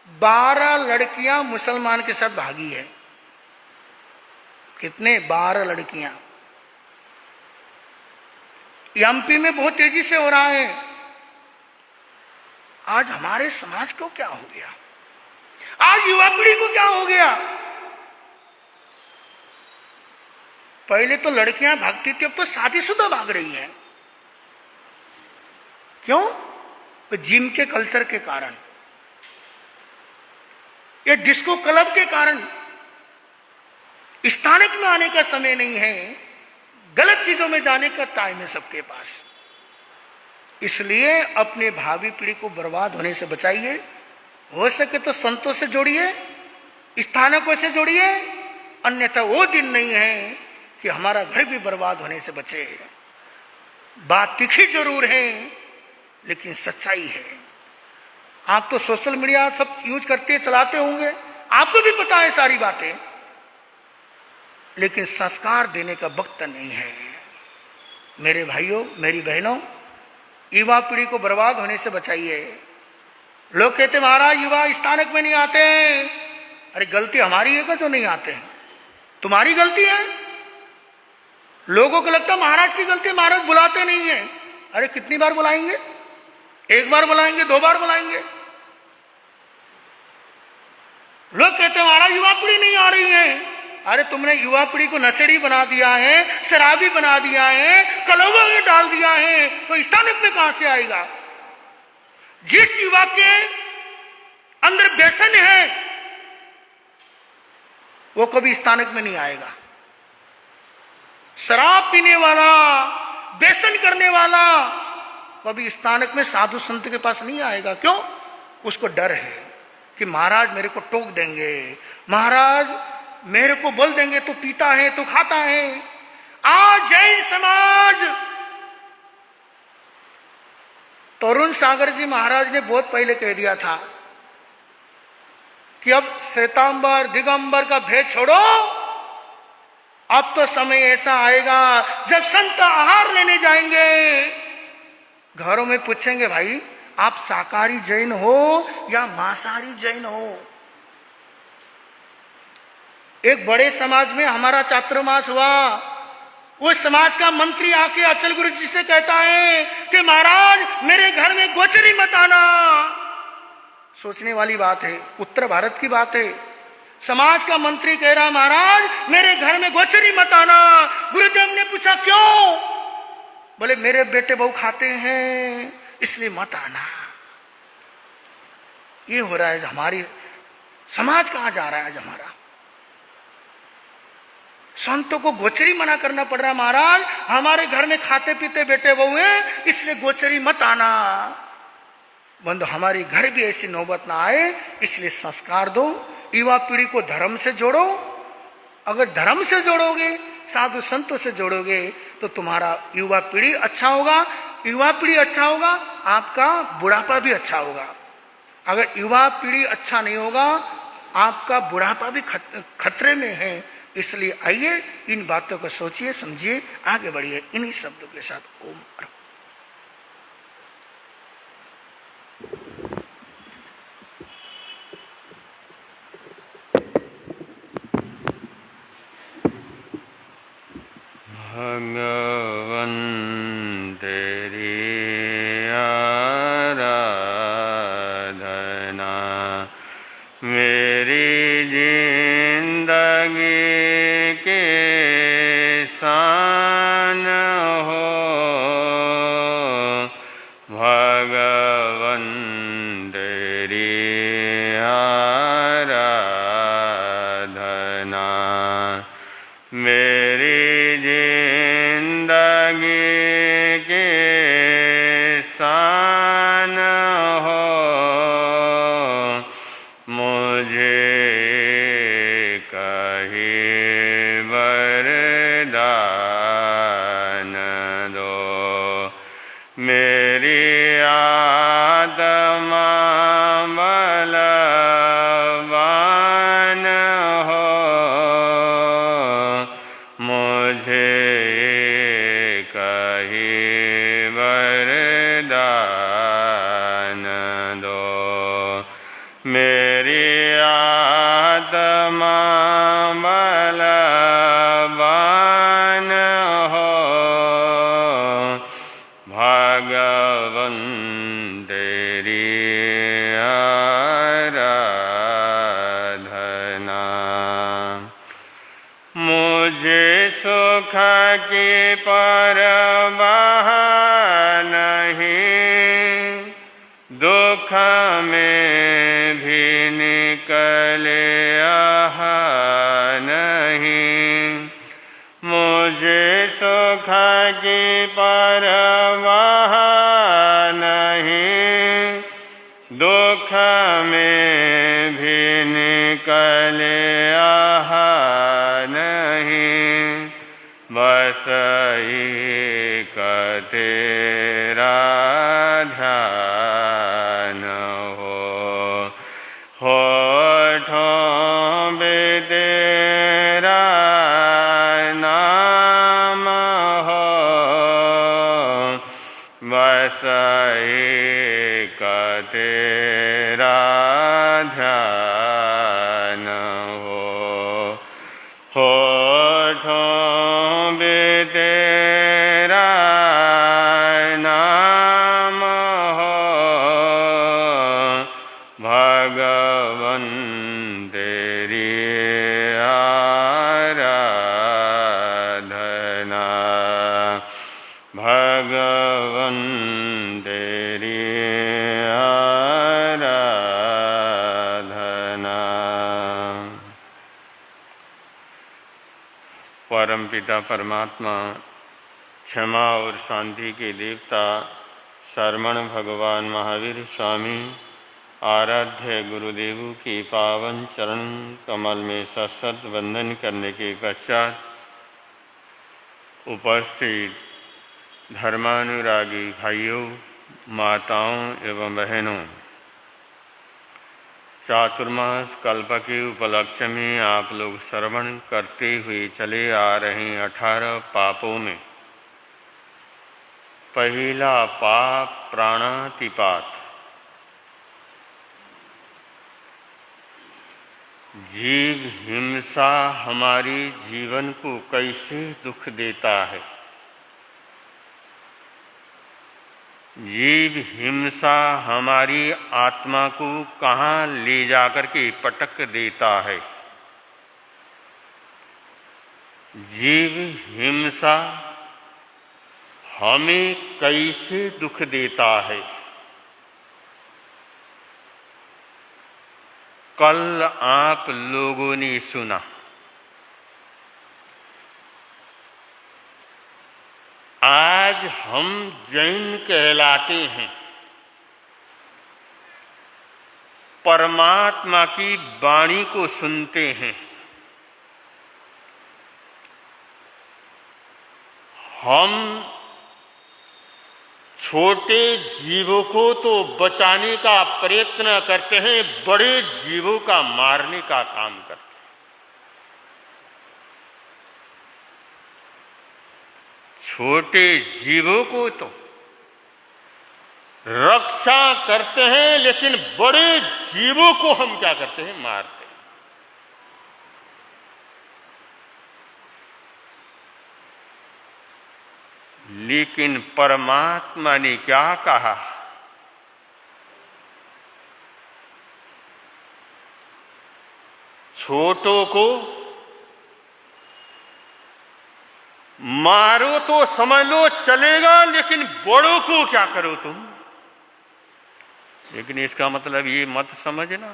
12 लड़कियां मुसलमान के साथ भागी है। कितने? 12 लड़कियां। एमपी में बहुत तेजी से हो रहा है। आज हमारे समाज को क्या हो गया? आज युवा पीढ़ी को क्या हो गया? पहले तो लड़कियां भागती थी, अब तो शादीशुदा भाग रही हैं। क्यों? तो जिम के कल्चर के कारण। ये डिस्को क्लब के कारण स्थानिक में आने का समय नहीं है, गलत चीजों में जाने का टाइम है सबके पास। इसलिए अपने भावी पीढ़ी को बर्बाद होने से बचाइए। हो सके तो संतों से जोड़िए, स्थानकों से जोड़िए, अन्यथा वो दिन नहीं है कि हमारा घर भी बर्बाद होने से बचे। बात तीखी जरूर है लेकिन सच्चाई है। आप तो सोशल मीडिया सब यूज करते चलाते होंगे, आपको भी पता है सारी बातें, लेकिन संस्कार देने का वक्त नहीं है। मेरे भाइयों, मेरी बहनों, युवा पीढ़ी को बर्बाद होने से बचाइए। लोग कहते महाराज युवा स्थानक में नहीं आते। अरे गलती हमारी है क्या जो नहीं आते हैं? तुम्हारी गलती है। लोगों को लगता है महाराज की गलती, महाराज बुलाते नहीं है। अरे कितनी बार बुलाएंगे? एक बार बुलाएंगे, 2 बार बुलाएंगे। लोग कहते हैं महाराज युवा पीढ़ी नहीं आ रही है। अरे तुमने युवा पीढ़ी को नशेड़ी बना दिया है, शराबी बना दिया है, कलौवा में डाल दिया है, तो स्थानिक में कहां से आएगा? जिस युवा के अंदर व्यसन है वो कभी स्थानिक में नहीं आएगा। शराब पीने वाला, व्यसन करने वाला कभी स्थानिक में साधु संत के पास नहीं आएगा। क्यों? उसको डर है कि महाराज मेरे को टोक देंगे, महाराज मेरे को बोल देंगे तू पीता है, तू खाता है। आज जैन समाज, तरुण सागर जी महाराज ने बहुत पहले कह दिया था कि अब श्वेतांबर दिगंबर का भेद छोड़ो, अब तो समय ऐसा आएगा जब संत आहार लेने जाएंगे, घरों में पूछेंगे भाई आप शाकाहारी जैन हो या मांसाहारी जैन हो। एक बड़े समाज में हमारा चातुर्मास हुआ, उस समाज का मंत्री आके अचल गुरु जी से कहता है कि महाराज मेरे घर में गोचरी मत आना। सोचने वाली बात है, उत्तर भारत की बात है। समाज का मंत्री कह रहा महाराज मेरे घर में गोचरी मत आना। गुरुदेव ने पूछा क्यों? बोले मेरे बेटे बहू खाते हैं इसलिए मत आना। ये हो रहा है। हमारी समाज कहां जा रहा है आज हमारा? संतों को गोचरी मना करना पड़ रहा है। महाराज हमारे घर में खाते पीते बेटे बहू हैं इसलिए गोचरी मत आना। बंधु हमारी घर भी ऐसी नौबत ना आए इसलिए संस्कार दो, युवा पीढ़ी को धर्म से जोड़ो। अगर धर्म से जोड़ोगे, साधु संतों से जोड़ोगे तो तुम्हारा युवा पीढ़ी अच्छा होगा। युवा पीढ़ी अच्छा होगा, आपका बुढ़ापा भी अच्छा होगा। अगर युवा पीढ़ी अच्छा नहीं होगा, आपका बुढ़ापा भी खतरे में है। इसलिए आइए इन बातों को सोचिए, समझिए, आगे बढ़िए इन्हीं शब्दों के साथ। ओम। भगवन तेरी आराधना मेरी जिंदगी के शान हो। भगवन तेरी आराधना मेरी जिंदगी के शान हो। मुझे कहीं वरदान दो, मेरी आत्मा बलवान हो। मुझे कहीं वरदान दो, मेरी आत्मा बलवान हो। भगवन तेरी आराधना मुझे सुख की परवाह नहीं, दुख में भी नहीं निकले आह नहीं। मुझे सुख की परवाह नहीं, दुख में भी निकले आह नहीं। बस एक तेरा ध्यान होठों पे तेरा नाम हो। बस एक तेरा ध्यान होठों पे तेरा नाम हो। भगवन तेरी आराधना, भगवन तेरी आराधना। परमपिता परमात्मा, क्षमा और शांति के देवता शरवण भगवान महावीर स्वामी आराध्य गुरुदेव के पावन चरण कमल में सशत वंदन करने के पश्चात उपस्थित धर्मानुरागी भाइयों, माताओं एवं बहनों, चातुर्मास कल्प के उपलक्ष्य में आप लोग श्रवण करते हुए चले आ रहे 18 पापों में पहला पाप प्राणातिपात। जीव हिंसा हमारे जीवन को कैसे दुख देता है। जीव हिंसा हमारी आत्मा को कहाँ ले जाकर के पटक देता है। जीव हिंसा हमें कैसे दुख देता है। कल आप लोगों ने सुना, आज हम जैन कहलाते हैं, परमात्मा की वाणी को सुनते हैं। हम छोटे जीवों को तो बचाने का प्रयत्न करते हैं, बड़े जीवों का मारने का काम करते हैं। छोटे जीवों को तो रक्षा करते हैं, लेकिन बड़े जीवों को हम क्या करते हैं, मारते हैं। लेकिन परमात्मा ने क्या कहा, छोटों को मारो तो समझ लो चलेगा, लेकिन बड़ों को क्या करो तुम। लेकिन इसका मतलब ये मत समझना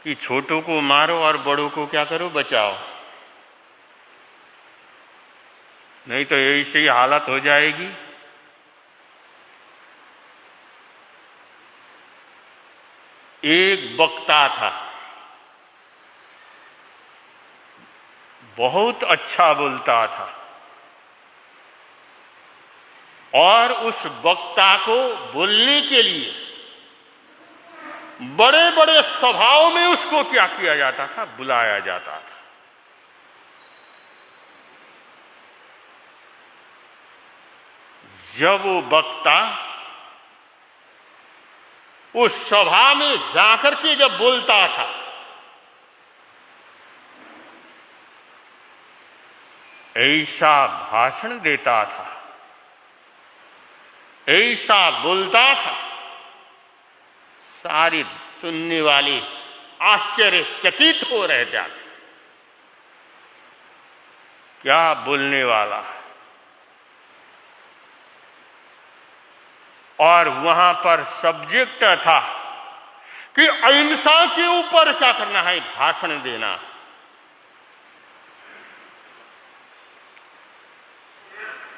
कि छोटों को मारो और बड़ों को क्या करो, बचाओ। नहीं तो ऐसी ही हालत हो जाएगी। एक वक्ता था, बहुत अच्छा बोलता था, और उस वक्ता को बोलने के लिए बड़े बड़े सभाओं में उसको क्या किया जाता था, बुलाया जाता था। जब वो वक्ता उस सभा में जाकर के जब बोलता था, ऐसा भाषण देता था, ऐसा बोलता था, सारे सुनने वाले आश्चर्यचकित हो रह जाते। क्या बोलने वाला है। और वहां पर सब्जेक्ट था कि अहिंसा के ऊपर क्या करना है, भाषण देना।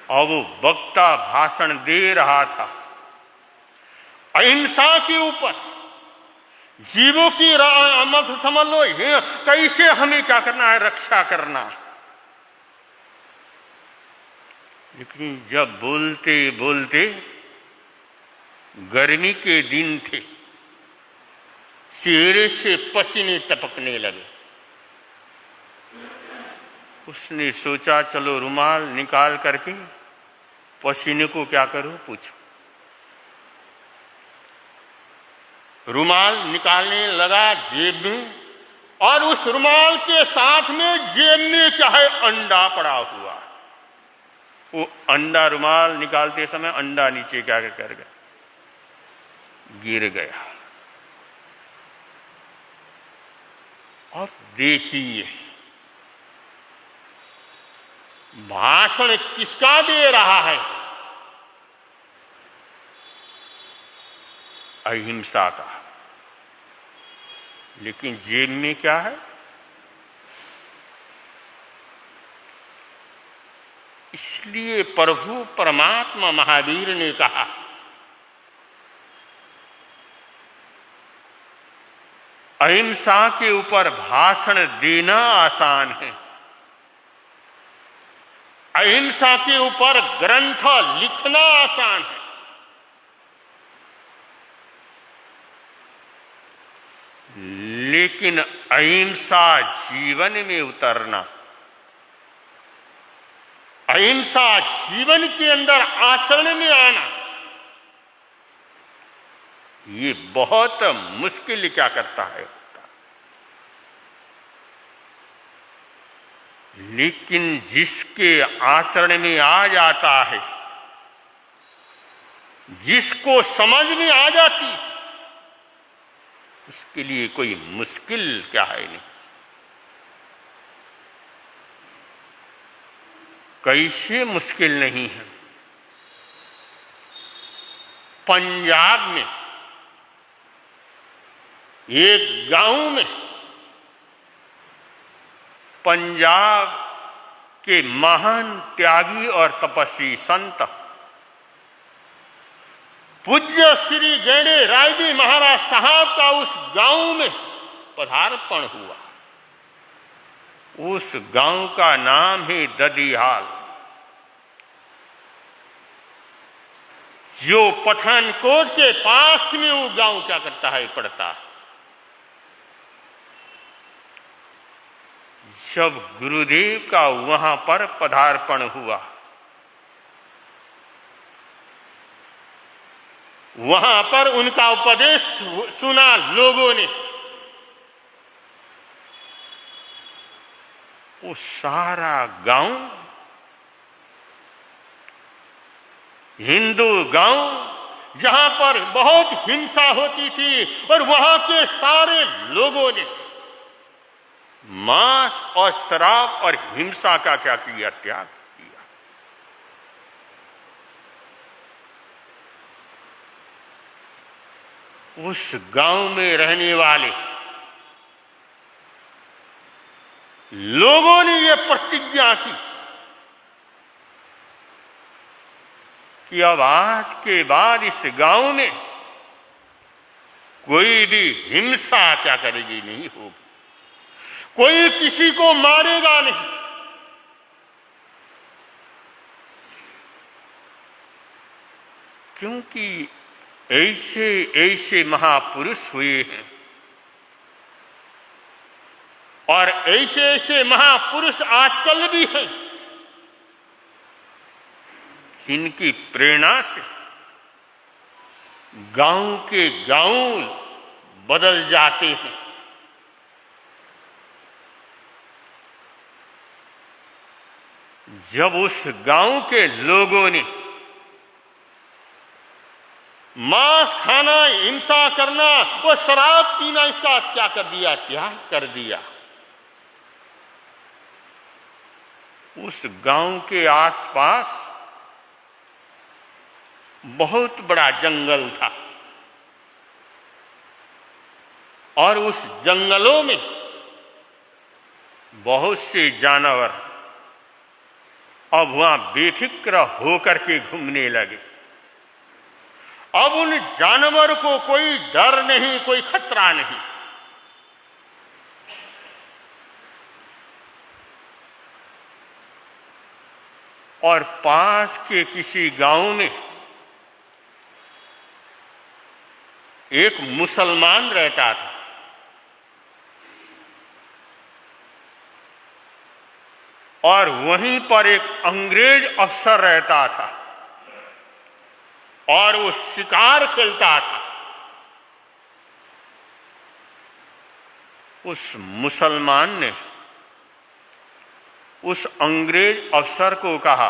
और वो वक्ता भाषण दे रहा था अहिंसा के ऊपर, जीवों की मत समझ लो कैसे हमें क्या करना है, रक्षा करना। लेकिन जब बोलते बोलते, गर्मी के दिन थे, चेहरे से पसीने टपकने लगे, उसने सोचा चलो रुमाल निकाल करके पसीने को क्या करूं, पूछो। रुमाल निकालने लगा जेब में, और उस रुमाल के साथ में जेब में क्या है, अंडा पड़ा हुआ। वो अंडा, रुमाल निकालते समय अंडा नीचे क्या कर गया, गिर गया। और देखिए भाषण किसका दे रहा है, अहिंसा का। लेकिन जेब में क्या है, इसलिए प्रभु परमात्मा महावीर ने कहा अहिंसा के ऊपर भाषण देना आसान है, अहिंसा के ऊपर ग्रंथ लिखना आसान है। लेकिन अहिंसा जीवन में उतरना, अहिंसा जीवन के अंदर आचरण में आना, ये बहुत मुश्किल क्या करता है। लेकिन जिसके आचरण में आ जाता है, जिसको समझ में आ जाती है, उसके लिए कोई मुश्किल क्या है नहीं। कैसे मुश्किल नहीं है। पंजाब में एक गांव में पंजाब के महान त्यागी और तपस्वी संत पूज्य श्री गेंडे राय जी महाराज साहब का उस गांव में पदार्पण हुआ। उस गांव का नाम है ददिहाल, जो पठानकोट के पास में वो गांव क्या करता है, पड़ता है। जब गुरुदेव का वहां पर पदार्पण हुआ, वहां पर उनका उपदेश सुना लोगों ने, वो सारा गांव, हिंदू गांव जहां पर बहुत हिंसा होती थी, और वहां के सारे लोगों ने मांस और शराब और हिंसा का क्या किया, त्याग किया। उस गांव में रहने वाले लोगों ने यह प्रतिज्ञा की कि अब आज के बाद इस गांव में कोई भी हिंसा क्या करेगी, नहीं होगी, कोई किसी को मारेगा नहीं। क्योंकि ऐसे ऐसे महापुरुष हुए हैं, और ऐसे ऐसे महापुरुष आजकल भी हैं, जिनकी प्रेरणा से गांव के गांव बदल जाते हैं। जब उस गांव के लोगों ने मांस खाना, हिंसा करना और शराब पीना, इसका क्या कर दिया, त्याग कर दिया। उस गांव के आसपास बहुत बड़ा जंगल था, और उस जंगलों में बहुत से जानवर अब वहां बेफिक्र होकर के घूमने लगे। अब उन जानवर को कोई डर नहीं, कोई खतरा नहीं। और पास के किसी गांव में एक मुसलमान रहता था। और वहीं पर एक अंग्रेज अफसर रहता था और वो शिकार खेलता था। उस मुसलमान ने उस अंग्रेज अफसर को कहा,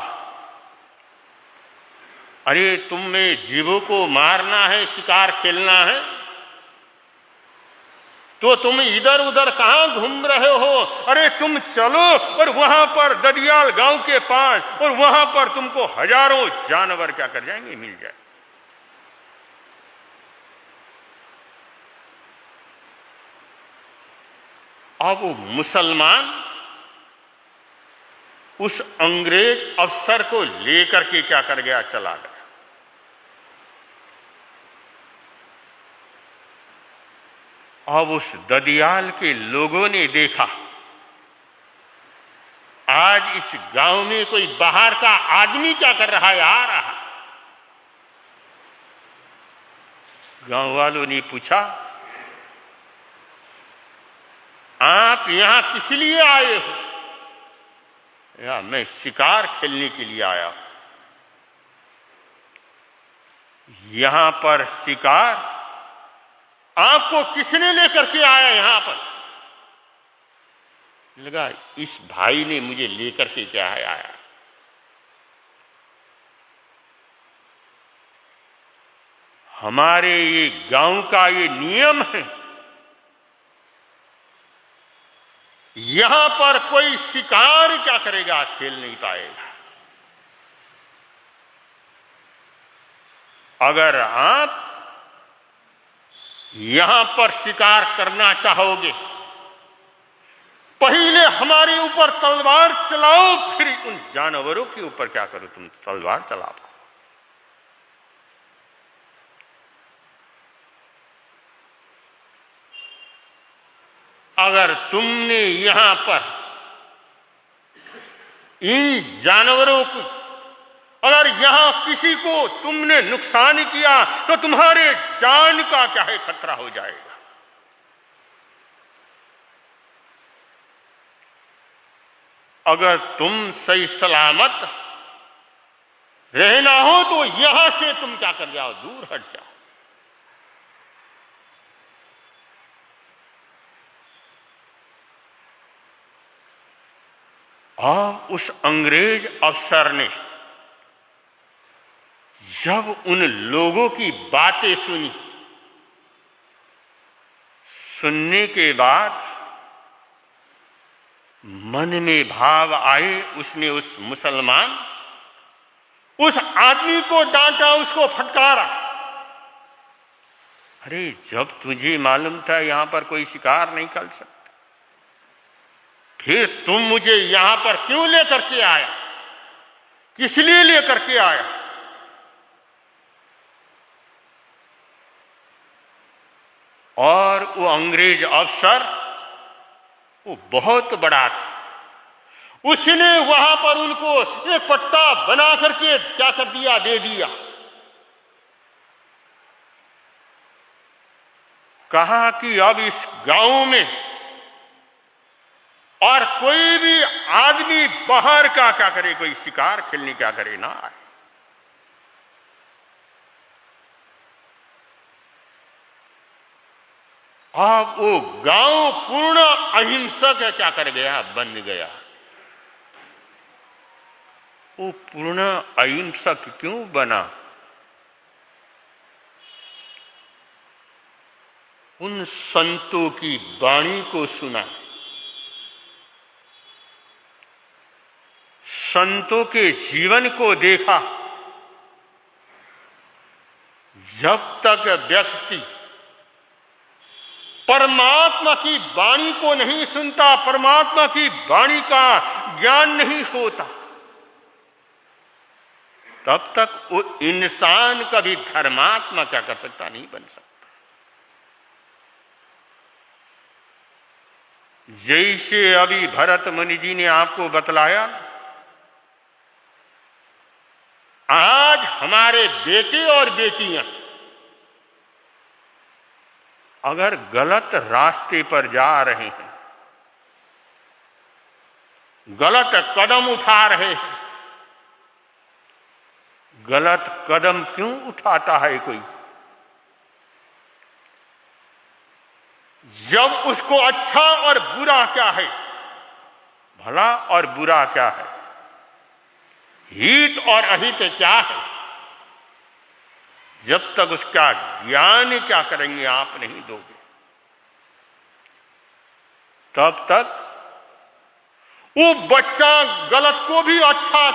अरे तुम्हें जीवों को मारना है, शिकार खेलना है, तो तुम इधर उधर कहां घूम रहे हो? अरे तुम चलो और वहां पर ददियाल गांव के पास, और वहां पर तुमको हजारों जानवर क्या कर जाएंगे, मिल जाए। अब वो मुसलमान उस अंग्रेज अफसर को लेकर के क्या कर गया, चला गया। अब उस ददियाल के लोगों ने देखा, आज इस गांव में कोई बाहर का आदमी क्या कर रहा है, आ रहा। गांव वालों ने पूछा, आप यहां किस लिए आए हो? या मैं शिकार खेलने के लिए आया हूं। यहां पर शिकार आपको किसने लेकर के आया? यहां पर लगा इस भाई ने मुझे लेकर के क्या है आया। हमारे ये गांव का ये नियम है, यहां पर कोई शिकार क्या करेगा, खेल नहीं पाएगा। अगर आप यहां पर शिकार करना चाहोगे, पहले हमारे ऊपर तलवार चलाओ, फिर उन जानवरों के ऊपर क्या करो, तुम तलवार चला पाओ। अगर तुमने यहां पर इन जानवरों को, अगर यहां किसी को तुमने नुकसान किया, तो तुम्हारे जान का क्या है, खतरा हो जाएगा। अगर तुम सही सलामत रहना हो तो यहां से तुम क्या कर जाओ, दूर हट जाओ। और उस अंग्रेज अफसर ने जब उन लोगों की बातें सुनी, सुनने के बाद मन में भाव आए, उसने उस मुसलमान, उस आदमी को डांटा, उसको फटकारा। अरे जब तुझे मालूम था यहां पर कोई शिकार नहीं कर सकता, फिर तुम मुझे यहां पर क्यों लेकर के आया, किस लिए लेकर के आया? और वो अंग्रेज अफसर वो बहुत बड़ा था, उसने वहां पर उनको एक पट्टा बना करके क्या कर दिया, दे दिया। कहा कि अब इस गांव में और कोई भी आदमी बाहर का क्या करे, कोई शिकार खेलने क्या करे ना आए। अब वो गांव पूर्ण अहिंसक क्या कर गया, बन गया। वो पूर्ण अहिंसक क्यों बना? उन संतों की वाणी को सुना, संतों के जीवन को देखा। जब तक व्यक्ति परमात्मा की वाणी को नहीं सुनता, परमात्मा की वाणी का ज्ञान नहीं होता, तब तक वो इंसान कभी धर्मात्मा क्या कर सकता, नहीं बन सकता। जैसे अभी भरत मुनि जी ने आपको बतलाया, आज हमारे बेटे और बेटियां अगर गलत रास्ते पर जा रहे हैं, गलत कदम उठा रहे हैं, गलत कदम क्यों उठाता है कोई? जब उसको अच्छा और बुरा क्या है, भला और बुरा क्या है, हित और अहित क्या है, जब तक उसका ज्ञान क्या करेंगे आप नहीं दोगे, तब तक वो बच्चा गलत को भी अच्छा